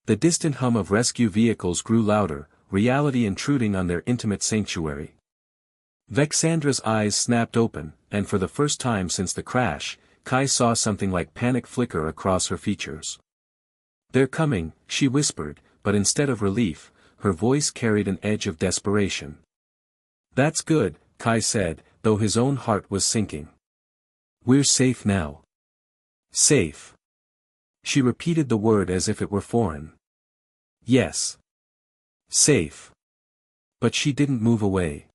The distant hum of rescue vehicles grew louder, reality intruding on their intimate sanctuary. Vexandra's eyes snapped open, and for the first time since the crash, Kai saw something like panic flicker across her features. "They're coming," she whispered, but instead of relief, her voice carried an edge of desperation. "That's good," Kai said, though his own heart was sinking. "We're safe now." "Safe." She repeated the word as if it were foreign. "Yes. Safe." But she didn't move away.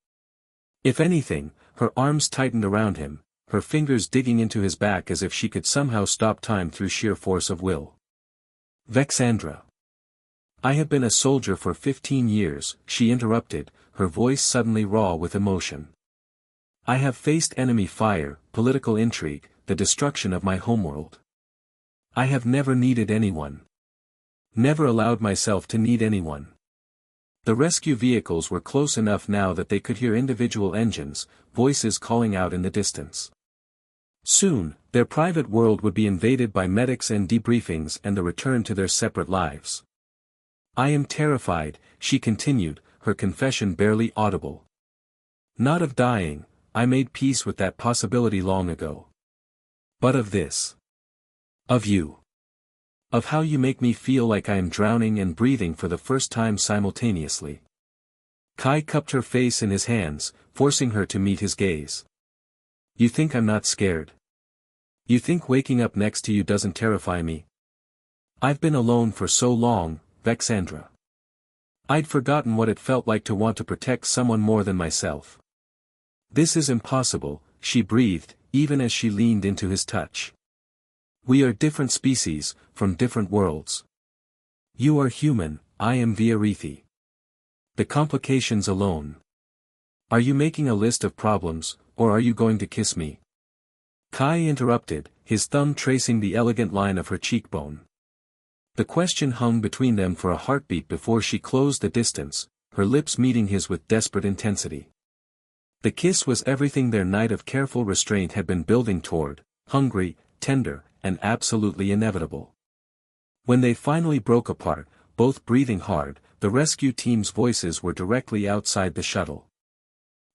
If anything, her arms tightened around him, her fingers digging into his back as if she could somehow stop time through sheer force of will. "Vexandra. I have been a soldier for 15 years, she interrupted, her voice suddenly raw with emotion. "I have faced enemy fire, political intrigue, the destruction of my homeworld. I have never needed anyone. Never allowed myself to need anyone." The rescue vehicles were close enough now that they could hear individual engines, voices calling out in the distance. Soon, their private world would be invaded by medics and debriefings and the return to their separate lives. "I am terrified," she continued, her confession barely audible. "Not of dying, I made peace with that possibility long ago. But of this. Of you. Of how you make me feel like I am drowning and breathing for the first time simultaneously." Kai cupped her face in his hands, forcing her to meet his gaze. "You think I'm not scared? You think waking up next to you doesn't terrify me? I've been alone for so long, Vexandra. I'd forgotten what it felt like to want to protect someone more than myself. This is impossible," she breathed, even as she leaned into his touch. "We are different species, from different worlds. You are human, I am Viarithi. The complications alone. Are you making a list of problems, or are you going to kiss me?" Kai interrupted, his thumb tracing the elegant line of her cheekbone. The question hung between them for a heartbeat before she closed the distance, her lips meeting his with desperate intensity. The kiss was everything their night of careful restraint had been building toward, hungry, tender, and absolutely inevitable. When they finally broke apart, both breathing hard, the rescue team's voices were directly outside the shuttle.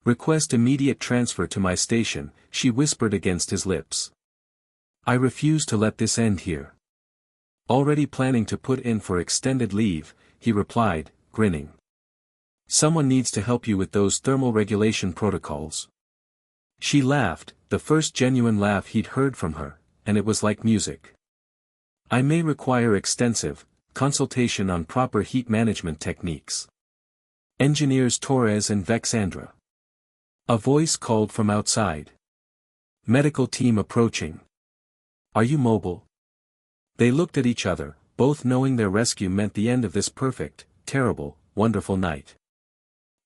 "Request immediate transfer to my station," she whispered against his lips. "I refuse to let this end here." "Already planning to put in for extended leave," he replied, grinning. "Someone needs to help you with those thermal regulation protocols." She laughed, the first genuine laugh he'd heard from her, and it was like music. "I may require extensive consultation on proper heat management techniques. Engineers Torres and Vexandra." A voice called from outside. "Medical team approaching. Are you mobile?" They looked at each other, both knowing their rescue meant the end of this perfect, terrible, wonderful night.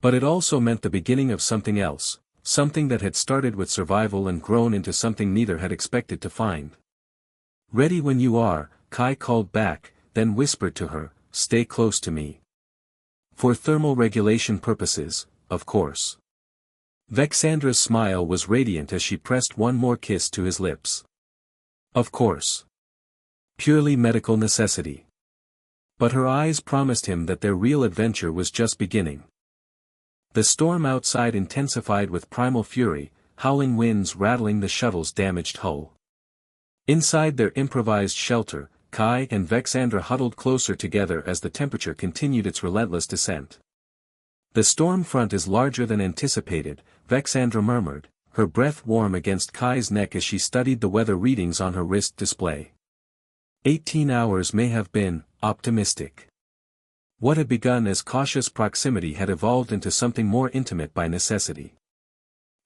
But it also meant the beginning of something else, something that had started with survival and grown into something neither had expected to find. "Ready when you are," Kai called back, then whispered to her, "Stay close to me. For thermal regulation purposes, of course." Vexandra's smile was radiant as she pressed one more kiss to his lips. "Of course. Purely medical necessity." But her eyes promised him that their real adventure was just beginning. The storm outside intensified with primal fury, howling winds rattling the shuttle's damaged hull. Inside their improvised shelter, Kai and Vexandra huddled closer together as the temperature continued its relentless descent. "The storm front is larger than anticipated," Vexandra murmured, her breath warm against Kai's neck as she studied the weather readings on her wrist display. 18 hours may have been optimistic. What had begun as cautious proximity had evolved into something more intimate by necessity.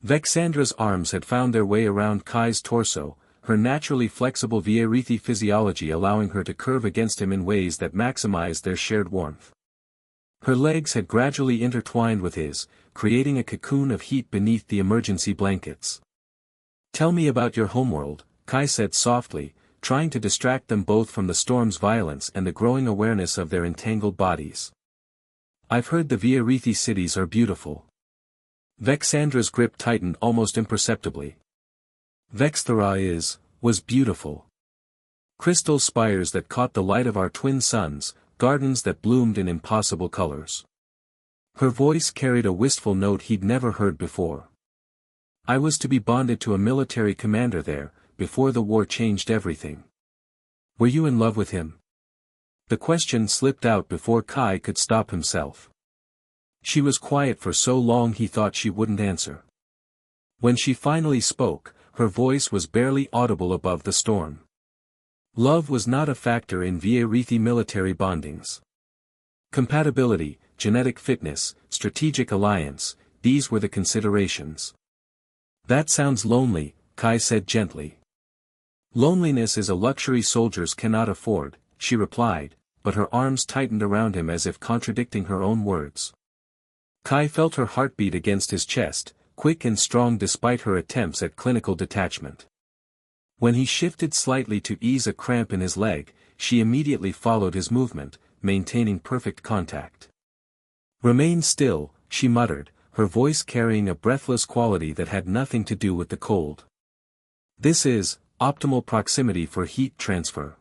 Vexandra's arms had found their way around Kai's torso, her naturally flexible Viarithi physiology allowing her to curve against him in ways that maximized their shared warmth. Her legs had gradually intertwined with his, creating a cocoon of heat beneath the emergency blankets. "Tell me about your homeworld," Kai said softly, trying to distract them both from the storm's violence and the growing awareness of their entangled bodies. "I've heard the Viarithi cities are beautiful." Vexandra's grip tightened almost imperceptibly. Was beautiful. Crystal spires that caught the light of our twin suns, gardens that bloomed in impossible colors. Her voice carried a wistful note he'd never heard before. I was to be bonded to a military commander there, before the war changed everything. Were you in love with him? The question slipped out before Kai could stop himself. She was quiet for so long he thought she wouldn't answer. When she finally spoke, her voice was barely audible above the storm. Love was not a factor in Vierithi military bondings. Compatibility, genetic fitness, strategic alliance, these were the considerations. That sounds lonely, Kai said gently. Loneliness is a luxury soldiers cannot afford, she replied, but her arms tightened around him as if contradicting her own words. Kai felt her heartbeat against his chest, quick and strong despite her attempts at clinical detachment. When he shifted slightly to ease a cramp in his leg, she immediately followed his movement, maintaining perfect contact. Remain still, she muttered, her voice carrying a breathless quality that had nothing to do with the cold. This is optimal proximity for heat transfer.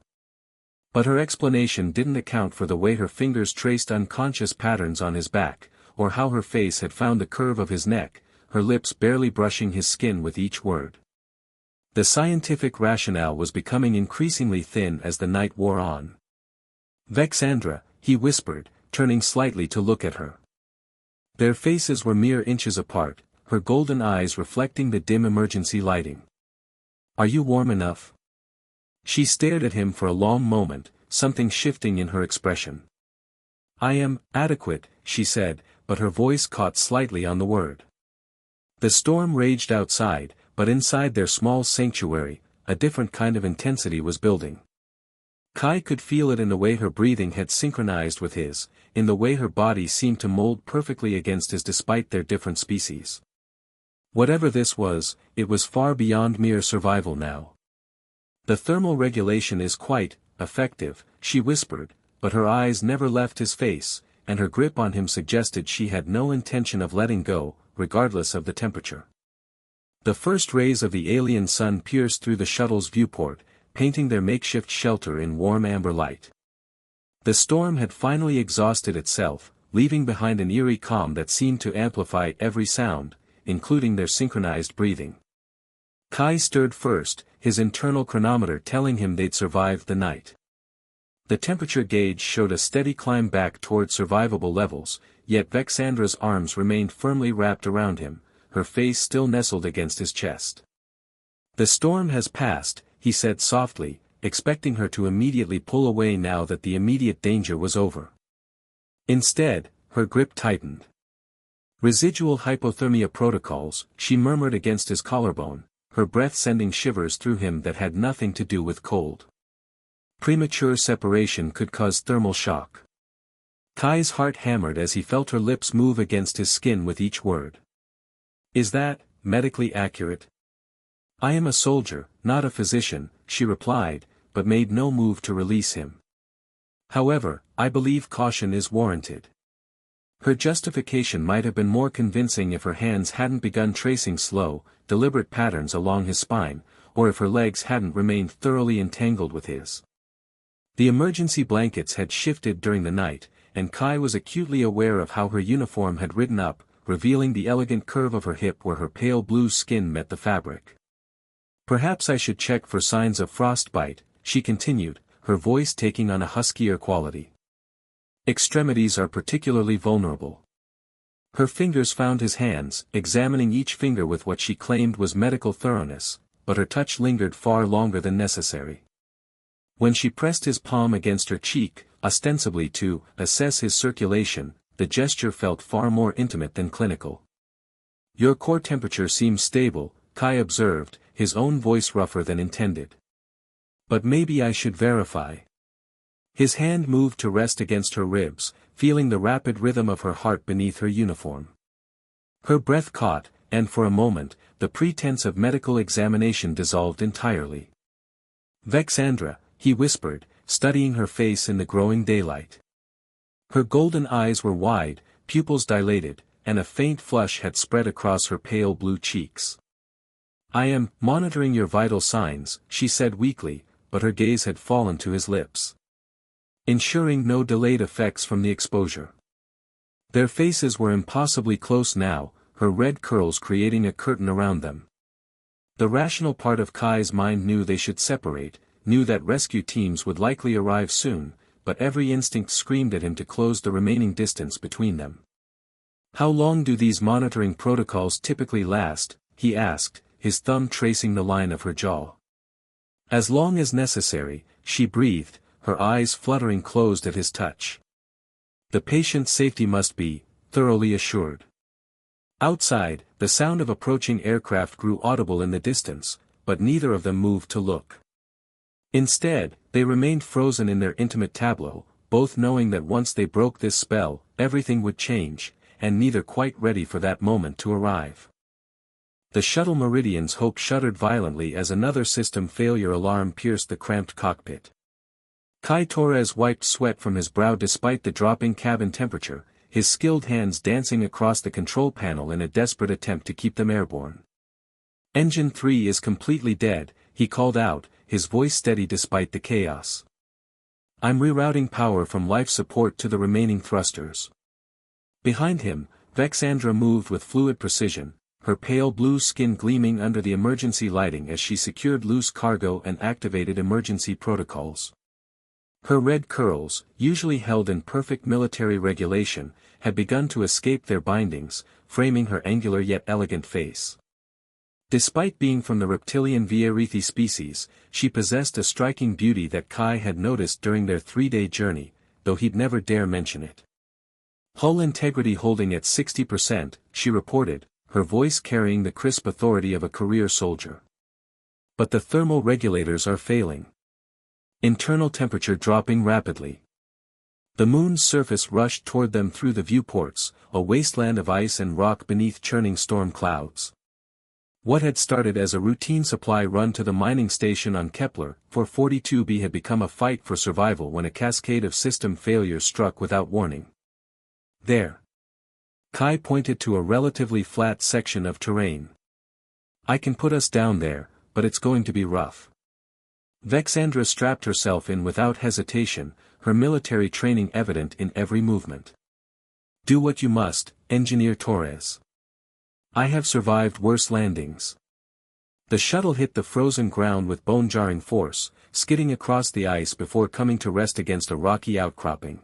But her explanation didn't account for the way her fingers traced unconscious patterns on his back, or how her face had found the curve of his neck, her lips barely brushing his skin with each word. The scientific rationale was becoming increasingly thin as the night wore on. Vexandra, he whispered, turning slightly to look at her. Their faces were mere inches apart, her golden eyes reflecting the dim emergency lighting. Are you warm enough? She stared at him for a long moment, something shifting in her expression. I am adequate, she said, but her voice caught slightly on the word. The storm raged outside, but inside their small sanctuary, a different kind of intensity was building. Kai could feel it in the way her breathing had synchronized with his, in the way her body seemed to mold perfectly against his despite their different species. Whatever this was, it was far beyond mere survival now. The thermal regulation is quite effective, she whispered, but her eyes never left his face, and her grip on him suggested she had no intention of letting go, regardless of the temperature. The first rays of the alien sun pierced through the shuttle's viewport, painting their makeshift shelter in warm amber light. The storm had finally exhausted itself, leaving behind an eerie calm that seemed to amplify every sound, including their synchronized breathing. Kai stirred first, his internal chronometer telling him they'd survived the night. The temperature gauge showed a steady climb back toward survivable levels, yet Vexandra's arms remained firmly wrapped around him, her face still nestled against his chest. The storm has passed, he said softly, expecting her to immediately pull away now that the immediate danger was over. Instead, her grip tightened. Residual hypothermia protocols, she murmured against his collarbone, her breath sending shivers through him that had nothing to do with cold. Premature separation could cause thermal shock. Kai's heart hammered as he felt her lips move against his skin with each word. Is that medically accurate? I am a soldier, not a physician, she replied, but made no move to release him. However, I believe caution is warranted. Her justification might have been more convincing if her hands hadn't begun tracing slow, deliberate patterns along his spine, or if her legs hadn't remained thoroughly entangled with his. The emergency blankets had shifted during the night, and Kai was acutely aware of how her uniform had ridden up, revealing the elegant curve of her hip where her pale blue skin met the fabric. Perhaps I should check for signs of frostbite, she continued, her voice taking on a huskier quality. Extremities are particularly vulnerable. Her fingers found his hands, examining each finger with what she claimed was medical thoroughness, but her touch lingered far longer than necessary. When she pressed his palm against her cheek, ostensibly to assess his circulation, the gesture felt far more intimate than clinical. Your core temperature seems stable, Kai observed, his own voice rougher than intended. But maybe I should verify. His hand moved to rest against her ribs, feeling the rapid rhythm of her heart beneath her uniform. Her breath caught, and for a moment, the pretense of medical examination dissolved entirely. Vexandra, he whispered, studying her face in the growing daylight. Her golden eyes were wide, pupils dilated, and a faint flush had spread across her pale blue cheeks. I am monitoring your vital signs, she said weakly, but her gaze had fallen to his lips. ensuring no delayed effects from the exposure. Their faces were impossibly close now, her red curls creating a curtain around them. The rational part of Kai's mind knew they should separate, knew that rescue teams would likely arrive soon, but every instinct screamed at him to close the remaining distance between them. How long do these monitoring protocols typically last? He asked, his thumb tracing the line of her jaw. As long as necessary, she breathed, her eyes fluttering closed at his touch. The patient's safety must be thoroughly assured. Outside, the sound of approaching aircraft grew audible in the distance, but neither of them moved to look. Instead, they remained frozen in their intimate tableau, both knowing that once they broke this spell, everything would change, and neither quite ready for that moment to arrive. The shuttle Meridian's Hope shuddered violently as another system failure alarm pierced the cramped cockpit. Kai Torres wiped sweat from his brow despite the dropping cabin temperature, his skilled hands dancing across the control panel in a desperate attempt to keep them airborne. "Engine 3 is completely dead," he called out, his voice steady despite the chaos. "I'm rerouting power from life support to the remaining thrusters." Behind him, Vexandra moved with fluid precision, her pale blue skin gleaming under the emergency lighting as she secured loose cargo and activated emergency protocols. Her red curls, usually held in perfect military regulation, had begun to escape their bindings, framing her angular yet elegant face. Despite being from the reptilian Vierithi species, she possessed a striking beauty that Kai had noticed during their 3-day journey, though he'd never dare mention it. "Hull integrity holding at 60%, she reported, her voice carrying the crisp authority of a career soldier. "But the thermal regulators are failing. Internal temperature dropping rapidly." The moon's surface rushed toward them through the viewports, a wasteland of ice and rock beneath churning storm clouds. What had started as a routine supply run to the mining station on Kepler 442b had become a fight for survival when a cascade of system failures struck without warning. "There." Kai pointed to a relatively flat section of terrain. "I can put us down there, but it's going to be rough." Vexandra strapped herself in without hesitation, her military training evident in every movement. "Do what you must, Engineer Torres. I have survived worse landings." The shuttle hit the frozen ground with bone-jarring force, skidding across the ice before coming to rest against a rocky outcropping.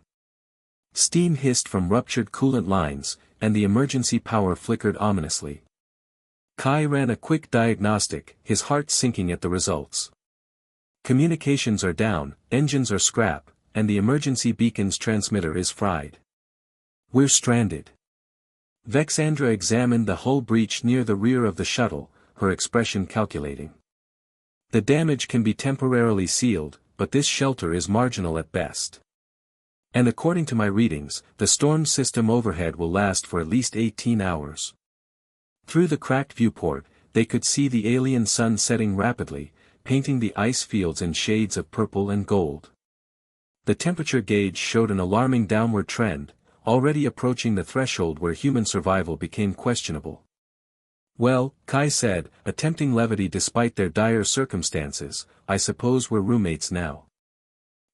Steam hissed from ruptured coolant lines, and the emergency power flickered ominously. Kai ran a quick diagnostic, his heart sinking at the results. "Communications are down, engines are scrap, and the emergency beacon's transmitter is fried. We're stranded." Vexandra examined the hull breach near the rear of the shuttle, her expression calculating. "The damage can be temporarily sealed, but this shelter is marginal at best. And according to my readings, the storm system overhead will last for at least 18 hours. Through the cracked viewport, they could see the alien sun setting rapidly, painting the ice fields in shades of purple and gold. The temperature gauge showed an alarming downward trend, already approaching the threshold where human survival became questionable. "Well," Kai said, attempting levity despite their dire circumstances, "I suppose we're roommates now."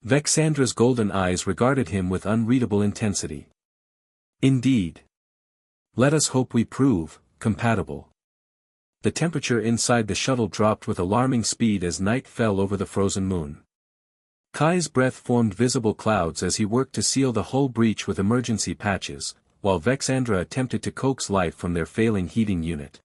Vexandra's golden eyes regarded him with unreadable intensity. "Indeed. Let us hope we prove compatible." The temperature inside the shuttle dropped with alarming speed as night fell over the frozen moon. Kai's breath formed visible clouds as he worked to seal the hull breach with emergency patches, while Vexandra attempted to coax life from their failing heating unit.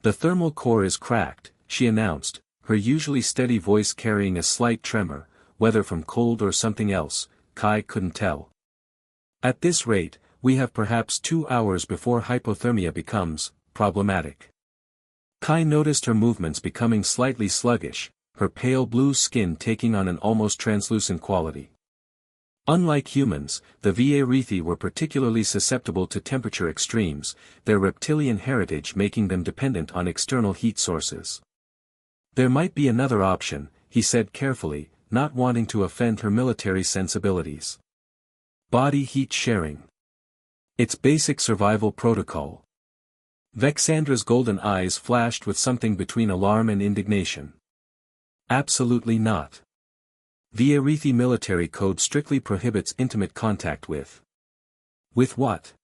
"The thermal core is cracked," she announced, her usually steady voice carrying a slight tremor, whether from cold or something else, Kai couldn't tell. "At this rate, we have perhaps 2 hours before hypothermia becomes problematic." Kai noticed her movements becoming slightly sluggish, her pale blue skin taking on an almost translucent quality. Unlike humans, the Vierithi were particularly susceptible to temperature extremes, their reptilian heritage making them dependent on external heat sources. "There might be another option," he said carefully, not wanting to offend her military sensibilities. "Body heat sharing. It's basic survival protocol." Vexandra's golden eyes flashed with something between alarm and indignation. "Absolutely not. The Arethi military code strictly prohibits intimate contact with. With what?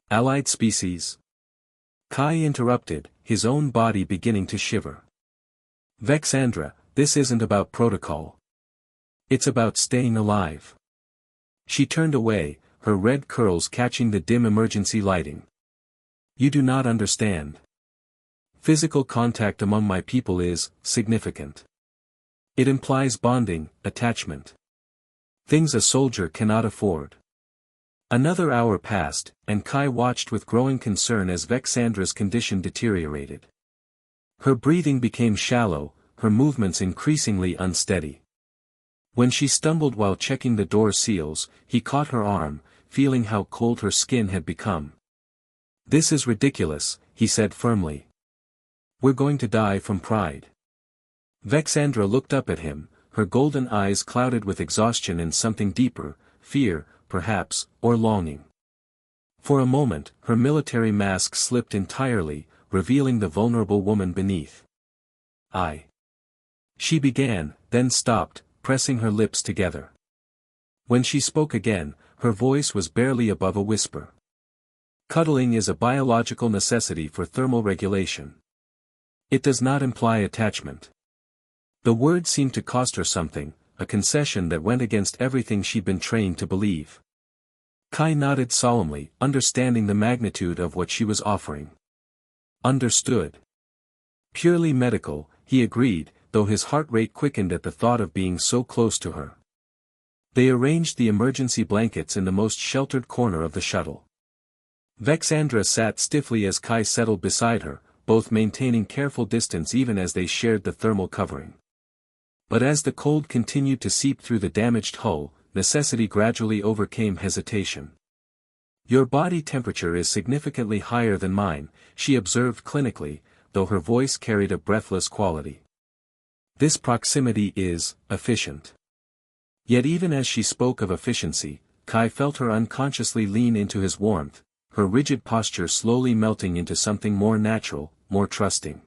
Allied species? Kai interrupted, his own body beginning to shiver. Vexandra, this isn't about protocol. It's about staying alive. She turned away, her red curls catching the dim emergency lighting. You do not understand. Physical contact among my people is significant. It implies bonding, attachment. Things a soldier cannot afford. Another hour passed, and Kai watched with growing concern as Vexandra's condition deteriorated. Her breathing became shallow, her movements increasingly unsteady. When she stumbled while checking the door seals, he caught her arm, feeling how cold her skin had become. This is ridiculous, he said firmly. We're going to die from pride. Vexandra looked up at him, her golden eyes clouded with exhaustion and something deeper, fear, perhaps, or longing. For a moment, her military mask slipped entirely, revealing the vulnerable woman beneath. She began, then stopped, pressing her lips together. When she spoke again, her voice was barely above a whisper. Cuddling is a biological necessity for thermal regulation. It does not imply attachment. The word seemed to cost her something, a concession that went against everything she'd been trained to believe. Kai nodded solemnly, understanding the magnitude of what she was offering. Understood. Purely medical, he agreed, though his heart rate quickened at the thought of being so close to her. They arranged the emergency blankets in the most sheltered corner of the shuttle. Vexandra sat stiffly as Kai settled beside her, both maintaining careful distance even as they shared the thermal covering. But as the cold continued to seep through the damaged hull, necessity gradually overcame hesitation. Your body temperature is significantly higher than mine, she observed clinically, though her voice carried a breathless quality. This proximity is efficient. Yet even as she spoke of efficiency, Kai felt her unconsciously lean into his warmth, her rigid posture slowly melting into something more natural, more trusting.